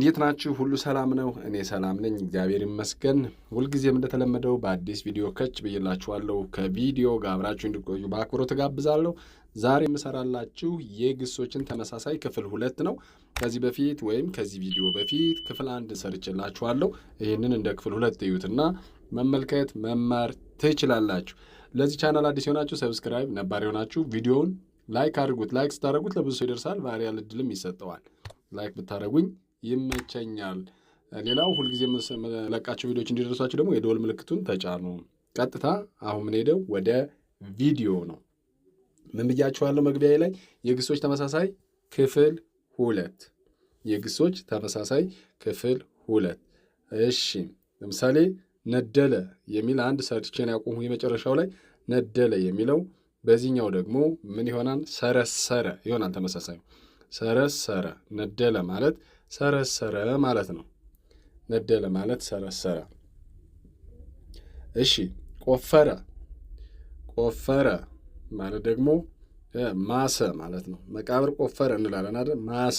እንዴት ናችሁ? ሁሉ ሰላም ነው? እኔ ሰላም ነኝ፣ እግዚአብሔር ይመስገን። ሁልጊዜም እንደተለመደው በአዲስ ቪዲዮ ከች ብዬላችኋለሁ። ከቪዲዮ ጋር አብራችሁ እንድትቆዩ በአክብሮት እጋብዛለሁ። ዛሬ የምሰራላችሁ የግሶችን ተመሳሳይ ክፍል 2 ነው። ከዚህ በፊት ወይም ከዚህ ቪዲዮ በፊት ክፍል 1 ሰርቼላችኋለሁ። ይህንን እንደ ክፍል 2 እዩትና መመልከት መማር ትችላላችሁ። ለዚህ ቻናል አዲስ የሆናችሁ ሰብስክራይብ፣ ነባር የሆናችሁ ቪዲዮውን ላይክ አድርጉት። ላይክ ስታደርጉት ለብዙ ሰው ይደርሳል፣ ቫይራል እድልም ይሰጠዋል። ላይክ ብታደርጉኝ ይመቸኛል። ሌላው ሁልጊዜ መለቃቸው ቪዲዮዎች እንዲደርሷችሁ ደግሞ የደወል ምልክቱን ተጫኑ። ቀጥታ አሁን ምን ሄደው ወደ ቪዲዮ ነው። ምን ብያችኋለሁ መግቢያ ላይ? የግሶች ተመሳሳይ ክፍል 2። የግሶች ተመሳሳይ ክፍል 2። እሺ፣ ለምሳሌ ነደለ የሚል አንድ ሰርቼን ያቆሙ የመጨረሻው ላይ ነደለ የሚለው በዚህኛው ደግሞ ምን ይሆናል? ሰረሰረ ይሆናል። ተመሳሳይ ሰረሰረ። ነደለ ማለት ሰረሰረ ማለት ነው። ነደለ ማለት ሰረሰረ። እሺ፣ ቆፈረ። ቆፈረ ማለት ደግሞ ማሰ ማለት ነው። መቃብር ቆፈረ እንላለን አይደል? ማሰ፣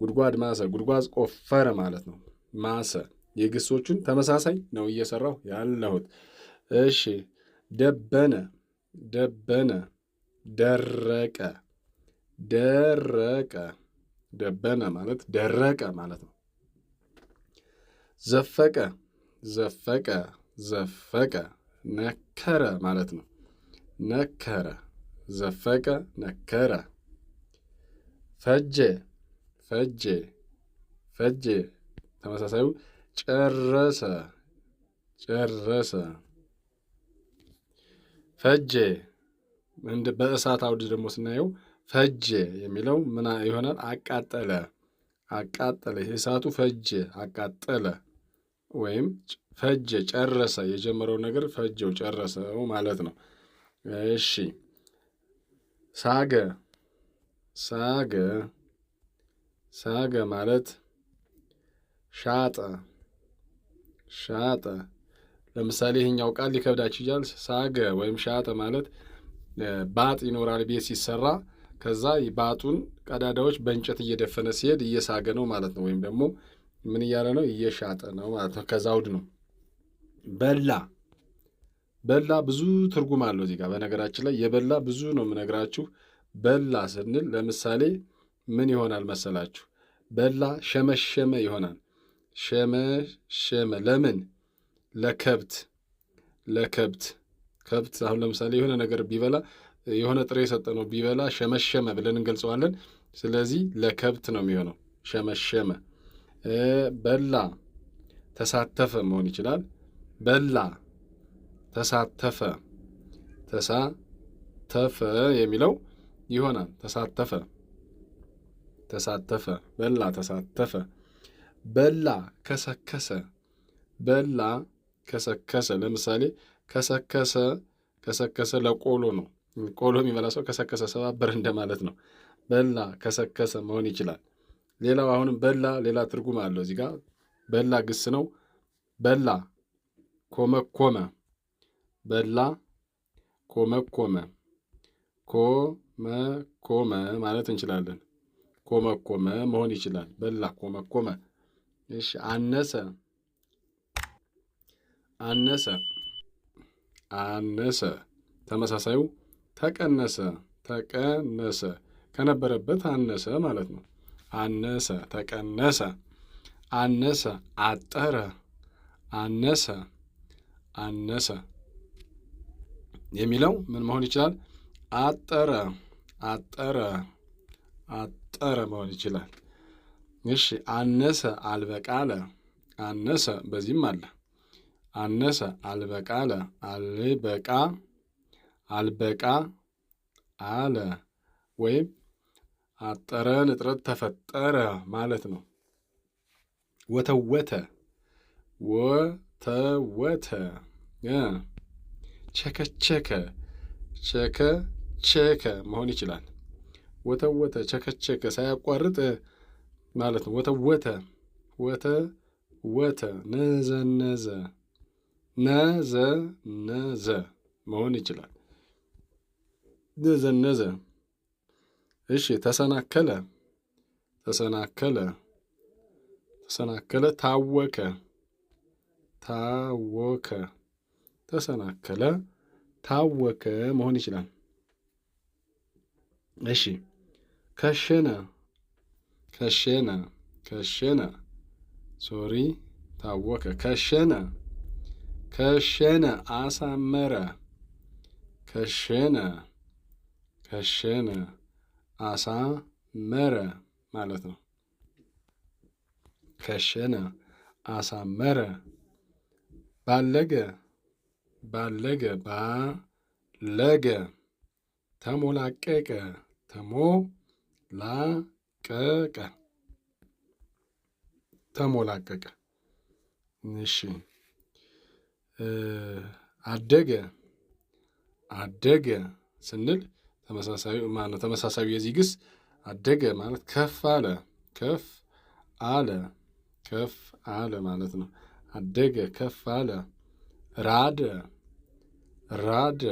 ጉድጓድ ማሰ፣ ጉድጓዝ ቆፈረ ማለት ነው። ማሰ። የግሶቹን ተመሳሳይ ነው እየሰራሁ ያለሁት። እሺ፣ ደበነ። ደበነ። ደረቀ። ደረቀ። ደበነ ማለት ደረቀ ማለት ነው። ዘፈቀ። ዘፈቀ። ዘፈቀ። ነከረ ማለት ነው። ነከረ። ዘፈቀ። ነከረ። ፈጀ። ፈጀ። ፈጀ ተመሳሳዩ ጨረሰ። ጨረሰ። ፈጀ በእሳት አውድ ደግሞ ስናየው ፈጀ የሚለው ምን ይሆናል? አቃጠለ። አቃጠለ። እሳቱ ፈጀ፣ አቃጠለ። ወይም ፈጀ፣ ጨረሰ። የጀመረው ነገር ፈጀው፣ ጨረሰው ማለት ነው። እሺ፣ ሳገ። ሳገ። ሳገ ማለት ሻጠ። ሻጠ። ለምሳሌ ይሄኛው ቃል ሊከብዳችሁ ይችላል። ሳገ ወይም ሻጠ ማለት ባጥ ይኖራል ቤት ሲሰራ። ከዛ ባጡን ቀዳዳዎች በእንጨት እየደፈነ ሲሄድ እየሳገ ነው ማለት ነው። ወይም ደግሞ ምን እያለ ነው? እየሻጠ ነው ማለት ነው። ከዛ አውድ ነው። በላ። በላ ብዙ ትርጉም አለው እዚህ ጋር። በነገራችን ላይ የበላ ብዙ ነው የምነግራችሁ። በላ ስንል ለምሳሌ ምን ይሆናል መሰላችሁ? በላ ሸመሸመ ይሆናል። ሸመሸመ ለምን? ለከብት። ለከብት። ከብት አሁን ለምሳሌ የሆነ ነገር ቢበላ የሆነ ጥሬ የሰጠነው ቢበላ ሸመሸመ ብለን እንገልጸዋለን። ስለዚህ ለከብት ነው የሚሆነው ሸመሸመ። በላ ተሳተፈ መሆን ይችላል። በላ ተሳተፈ። ተሳተፈ የሚለው ይሆናል። ተሳተፈ። ተሳተፈ። በላ ተሳተፈ። በላ ከሰከሰ። በላ ከሰከሰ። ለምሳሌ ከሰከሰ። ከሰከሰ ለቆሎ ነው። ቆሎ የሚበላ ሰው ከሰከሰ ሰባበር እንደማለት ነው። በላ ከሰከሰ መሆን ይችላል። ሌላው አሁንም በላ ሌላ ትርጉም አለው እዚህ ጋር። በላ ግስ ነው። በላ ኮመኮመ። በላ ኮመኮመ። ኮመኮመ ማለት እንችላለን። ኮመኮመ መሆን ይችላል። በላ ኮመኮመ። እሺ፣ አነሰ። አነሰ። አነሰ ተመሳሳዩ ተቀነሰ። ተቀነሰ ከነበረበት አነሰ ማለት ነው። አነሰ፣ ተቀነሰ። አነሰ፣ አጠረ። አነሰ፣ አነሰ የሚለው ምን መሆን ይችላል? አጠረ። አጠረ። አጠረ መሆን ይችላል። እሺ፣ አነሰ፣ አልበቃለ። አነሰ በዚህም አለ። አነሰ፣ አልበቃለ። አልበቃ፣ አልበቃ አለ። ወይም አጠረ፣ ንጥረት ተፈጠረ ማለት ነው። ወተወተ። ወተወተ። ቸከቸከ። ቸከቸከ መሆን ይችላል። ወተወተ፣ ቸከቸከ ሳያቋርጥ ማለት ነው። ወተወተ። ወተወተ። ነዘነዘ። ነዘነዘ መሆን ይችላል። ነዘነዘ። እሺ፣ ተሰናከለ። ተሰናከለ። ተሰናከለ፣ ታወከ፣ ታወከ፣ ተሰናከለ፣ ታወከ መሆን ይችላል። እሺ ከሸነ፣ ከሸነ፣ ከሸነ፣ ሶሪ ታወከ፣ ከሸነ፣ ከሸነ፣ አሳመረ፣ ከሸነ፣ ከሸነ፣ አሳመረ ማለት ነው። ከሸነ፣ አሳመረ፣ ባለገ፣ ባለገ፣ ባለገ፣ ተሞላቀቀ፣ ተሞላቀቀ፣ ተሞላቀቀ። እሺ አደገ፣ አደገ ስንል ተመሳሳዩ የዚህ ግስ አደገ ማለት ከፍ አለ፣ ከፍ አለ፣ ከፍ አለ ማለት ነው። አደገ፣ ከፍ አለ። ራደ፣ ራደ፣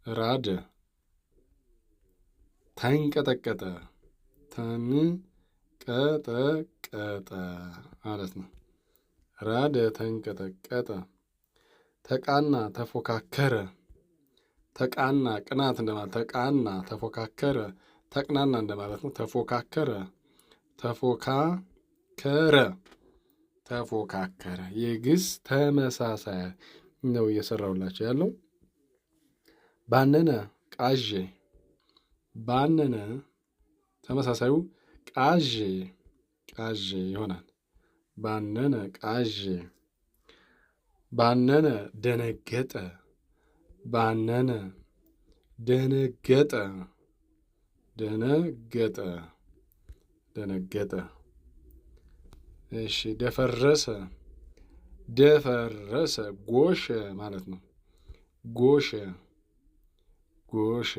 ራደ፣ ተንቀጠቀጠ፣ ተንቀጠቀጠ ማለት ነው። ራደ፣ ተንቀጠቀጠ። ተቃና፣ ተፎካከረ፣ ተቃና ቅናት እንደማለት፣ ተቃና፣ ተፎካከረ፣ ተቅናና እንደማለት ነው። ተፎካከረ፣ ተፎካከረ፣ ተፎካከረ። የግስ ተመሳሳይ ነው እየሰራሁላቸው ያለው። ባነነ፣ ቃዤ፣ ባነነ ተመሳሳዩ ቃዤ፣ ቃዤ ይሆናል። ባነነ፣ ቃዤ። ባነነ፣ ደነገጠ፣ ባነነ፣ ደነገጠ፣ ደነገጠ፣ ደነገጠ። እሺ ደፈረሰ፣ ደፈረሰ፣ ጎሸ ማለት ነው። ጎሸ፣ ጎሸ።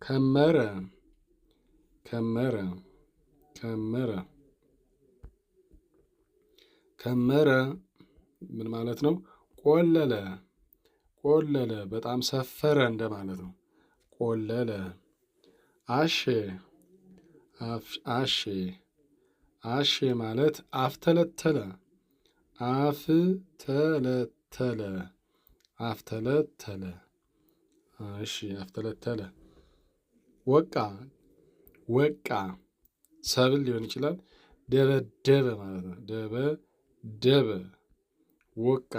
ከመረ፣ ከመረ፣ ከመረ፣ ከመረ ምን ማለት ነው? ቆለለ፣ ቆለለ በጣም ሰፈረ እንደማለት ነው። ቆለለ። አሼ፣ አሼ፣ አሼ ማለት አፍተለተለ፣ አፍተለተለ፣ አፍተለተለ። እሺ አፍተለተለ። ወቃ፣ ወቃ ሰብል ሊሆን ይችላል። ደበደበ ማለት ነው። ደበደበ፣ ወቃ፣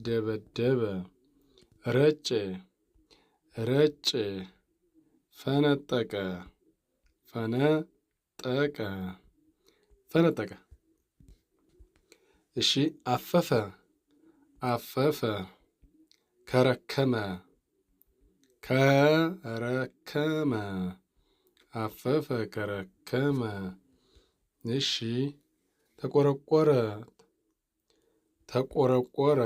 ደበደበ። ረጨ፣ ረጨ፣ ፈነጠቀ፣ ፈነጠቀ፣ ፈነጠቀ። እሺ አፈፈ፣ አፈፈ፣ ከረከመ፣ ከረከመ፣ አፈፈ፣ ከረከመ። እሺ ተቆረቆረ፣ ተቆረቆረ፣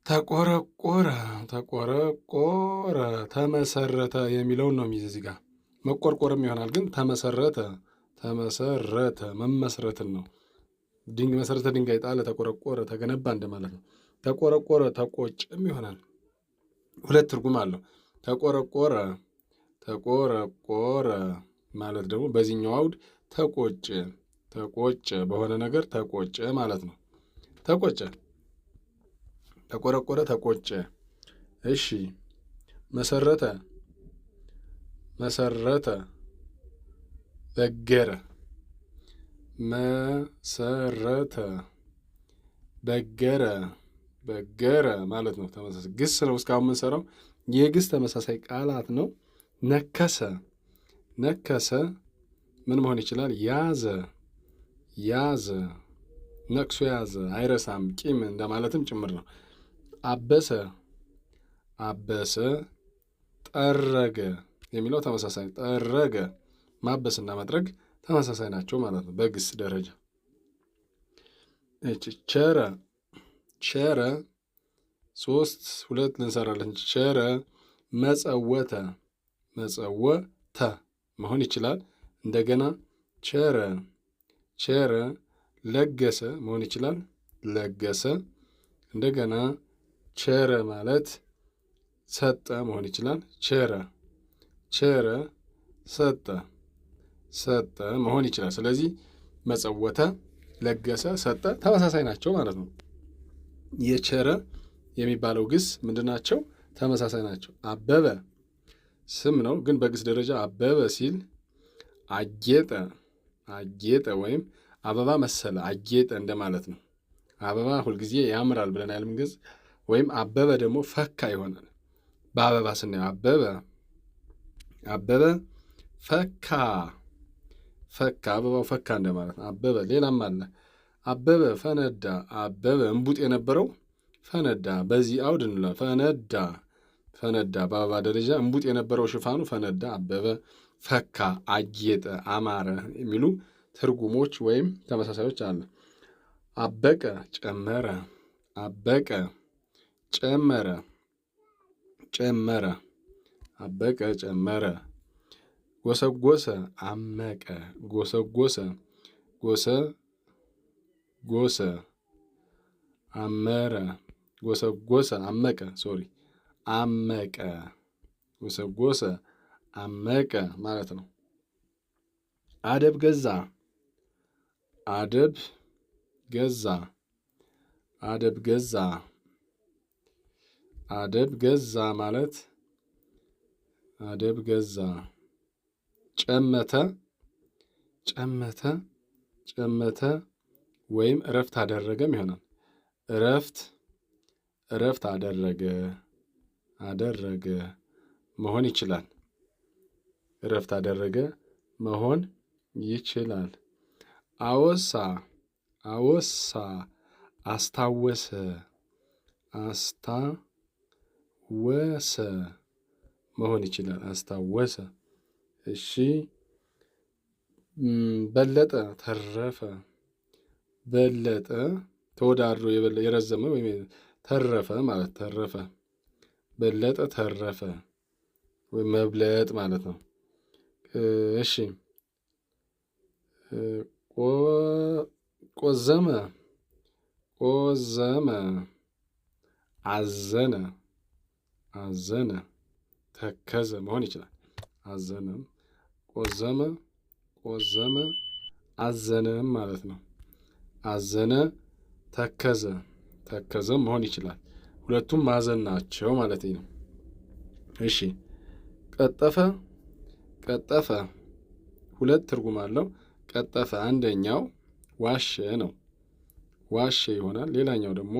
ተቆረቆረ፣ ተቆረቆረ፣ ተመሰረተ የሚለውን ነው የሚይዝ እዚህ ጋር። መቆርቆርም ይሆናል ግን ተመሰረተ፣ ተመሰረተ መመስረትን ነው። መሰረተ ድንጋይ ጣለ፣ ተቆረቆረ፣ ተገነባ እንደማለት ነው። ተቆረቆረ፣ ተቆጨም ይሆናል። ሁለት ትርጉም አለው። ተቆረቆረ፣ ተቆረቆረ ማለት ደግሞ በዚህኛው አውድ ተቆጨ፣ ተቆጨ በሆነ ነገር ተቆጨ ማለት ነው። ተቆጨ፣ ተቆረቆረ፣ ተቆጨ። እሺ መሰረተ፣ መሰረተ፣ በገረ፣ መሰረተ፣ በገረ፣ በገረ ማለት ነው። ተመሳሳይ ግስ ነው እስካሁን የምንሰራው። የግስ ተመሳሳይ ቃላት ነው። ነከሰ፣ ነከሰ ምን መሆን ይችላል? ያዘ፣ ያዘ፣ ነክሶ ያዘ፣ አይረሳም፣ ቂም እንደማለትም ጭምር ነው። አበሰ፣ አበሰ፣ ጠረገ የሚለው ተመሳሳይ። ጠረገ ማበስና መጥረግ ተመሳሳይ ናቸው ማለት ነው በግስ ደረጃ። ቸረ፣ ቸረ 3 ልንሰራለን። ቸረ፣ መጸወተ፣ መጸወተ መሆን ይችላል። እንደገና ቸረ፣ ቸረ፣ ለገሰ መሆን ይችላል። ለገሰ። እንደገና ቸረ ማለት ሰጠ መሆን ይችላል። ቸረ ቸረ፣ ሰጠ ሰጠ መሆን ይችላል። ስለዚህ መጸወተ፣ ለገሰ፣ ሰጠ ተመሳሳይ ናቸው ማለት ነው። የቸረ የሚባለው ግስ ምንድን ናቸው? ተመሳሳይ ናቸው። አበበ ስም ነው፣ ግን በግስ ደረጃ አበበ ሲል አጌጠ አጌጠ ወይም አበባ መሰለ አጌጠ እንደማለት ነው። አበባ ሁልጊዜ ያምራል ብለን ያልምንገዝ ወይም አበበ ደግሞ ፈካ ይሆናል። በአበባ ስናየው አበበ አበበ ፈካ ፈካ፣ አበባው ፈካ እንደማለት ነው። አበበ ሌላም አለ። አበበ ፈነዳ፣ አበበ እምቡጥ የነበረው ፈነዳ። በዚህ አውድ እንላለን ፈነዳ ፈነዳ፣ በአበባ ደረጃ እምቡጥ የነበረው ሽፋኑ ፈነዳ። አበበ ፈካ፣ አጌጠ፣ አማረ የሚሉ ትርጉሞች ወይም ተመሳሳዮች አለ። አበቀ ጨመረ፣ አበቀ ጨመረ ጨመረ፣ አበቀ ጨመረ። ጎሰጎሰ አመቀ፣ ጎሰጎሰ ጎሰ ጎሰ፣ አመረ፣ ጎሰጎሰ አመቀ፣ ሶሪ አመቀ፣ ጎሰጎሰ አመቀ ማለት ነው። አደብ ገዛ፣ አደብ ገዛ፣ አደብ ገዛ፣ አደብ ገዛ ማለት አደብ ገዛ። ጨመተ ጨመተ ጨመተ ወይም እረፍት አደረገም ይሆናል። እረፍት አደረገ አደረገ መሆን ይችላል። እረፍት አደረገ መሆን ይችላል። አወሳ አወሳ፣ አስታወሰ አስታወሰ መሆን ይችላል። አስታወሰ። እሺ። በለጠ ተረፈ፣ በለጠ ተወዳድሮ የረዘመ ወይም ተረፈ ማለት ተረፈ። በለጠ ተረፈ ወይም መብለጥ ማለት ነው። እሺ። ቆዘመ ቆዘመ፣ አዘነ አዘነ፣ ተከዘ መሆን ይችላል። አዘነም፣ ቆዘመ ቆዘመ፣ አዘነም ማለት ነው። አዘነ፣ ተከዘ ተከዘም መሆን ይችላል። ሁለቱም ማዘን ናቸው ማለት ነው። እሺ። ቀጠፈ ቀጠፈ ሁለት ትርጉም አለው። ቀጠፈ አንደኛው ዋሸ ነው፣ ዋሸ ይሆናል። ሌላኛው ደግሞ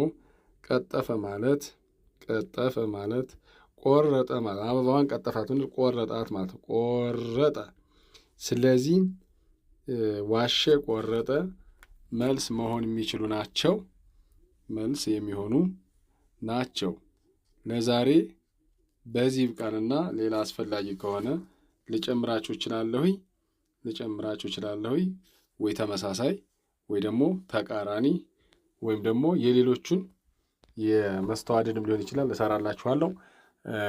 ቀጠፈ ማለት ቆረጠ ማለት አበባዋን ቀጠፋት ቆረጣት ማለት ነው። ቆረጠ። ስለዚህ ዋሸ፣ ቆረጠ መልስ መሆን የሚችሉ ናቸው። መልስ የሚሆኑ ናቸው። ለዛሬ በዚህ ይብቃንና ሌላ አስፈላጊ ከሆነ ልጨምራችሁ እችላለሁ ወይ ተመሳሳይ ወይ ደግሞ ተቃራኒ ወይም ደግሞ የሌሎቹን የመስተዋድድም ሊሆን ይችላል እሰራላችኋለሁ።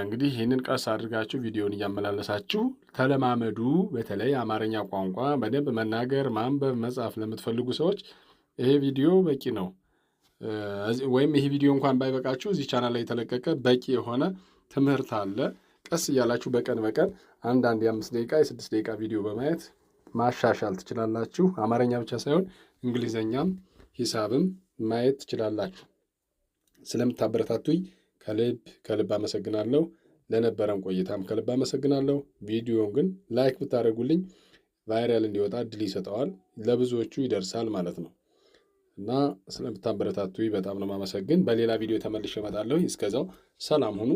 እንግዲህ ይህንን ቀስ አድርጋችሁ ቪዲዮን እያመላለሳችሁ ተለማመዱ። በተለይ አማርኛ ቋንቋ በደንብ መናገር፣ ማንበብ፣ መጻፍ ለምትፈልጉ ሰዎች ይሄ ቪዲዮ በቂ ነው። ወይም ይሄ ቪዲዮ እንኳን ባይበቃችሁ እዚህ ቻናል ላይ የተለቀቀ በቂ የሆነ ትምህርት አለ። ቀስ እያላችሁ በቀን አንዳንድ የ5 ደቂቃ የ6 ደቂቃ ቪዲዮ በማየት ማሻሻል ትችላላችሁ። አማርኛ ብቻ ሳይሆን እንግሊዘኛም ሂሳብም ማየት ትችላላችሁ። ስለምታበረታቱኝ ከልብ አመሰግናለሁ። ለነበረን ቆይታም ከልብ አመሰግናለሁ። ቪዲዮውን ግን ላይክ ብታደርጉልኝ ቫይራል እንዲወጣ እድል ይሰጠዋል፣ ለብዙዎቹ ይደርሳል ማለት ነው እና ስለምታበረታቱኝ በጣም ነው የማመሰግን። በሌላ ቪዲዮ ተመልሼ እመጣለሁ። እስከዛው ሰላም ሁኑ።